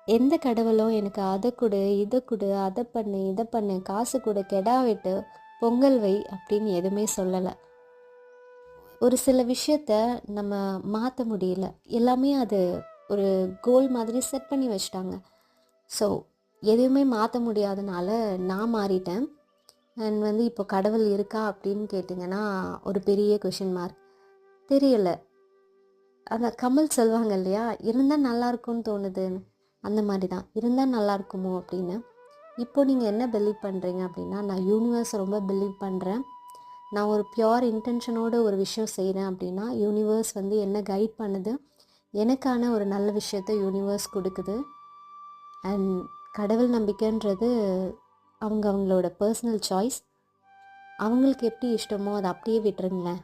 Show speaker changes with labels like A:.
A: எந்த கடவுளும் எனக்கு அதை கொடு, இதை கொடு, அதை பண்ணு, இதை பண்ணு, காசு கொடு, கெடா வெட்டு, பொங்கல் வை அப்படின்னு எதுவுமே சொல்லலை. ஒரு சில விஷயத்த நம்ம மாற்ற முடியல. எல்லாமே அது ஒரு கோல் மாதிரி செட் பண்ணி வச்சிட்டாங்க. ஸோ எதுவுமே மாற்ற முடியாதனால நான் மாறிட்டேன். அண்ட் இப்போ கடவுள் இருக்கா அப்படின்னு கேட்டிங்கன்னா ஒரு பெரிய கொஷின் மார்க். தெரியல. அந்த கமல் சொல்லுவாங்க இல்லையா, இருந்தால் நல்லாயிருக்கும்னு தோணுதுன்னு. அந்த மாதிரி தான், இருந்தால் நல்லாயிருக்குமோ அப்படின்னு. இப்போ நீங்கள் என்ன பிலீவ் பண்ணுறீங்க அப்படின்னா, நான் யூனிவர்ஸ் ரொம்ப பிலீவ் பண்ணுறேன். நான் ஒரு பியோர் இன்டென்ஷனோட ஒரு விஷயம் செய்கிறேன் அப்படின்னா யூனிவர்ஸ் என்ன கைட் பண்ணுது, எனக்கான ஒரு நல்ல விஷயத்த யூனிவர்ஸ் கொடுக்குது. அண்ட் கடவுள் நம்பிக்கைன்றது அவங்களோட பர்சனல் சாய்ஸ். அவங்களுக்கு எப்படி இஷ்டமோ அதை அப்படியே விட்டுருங்களேன்.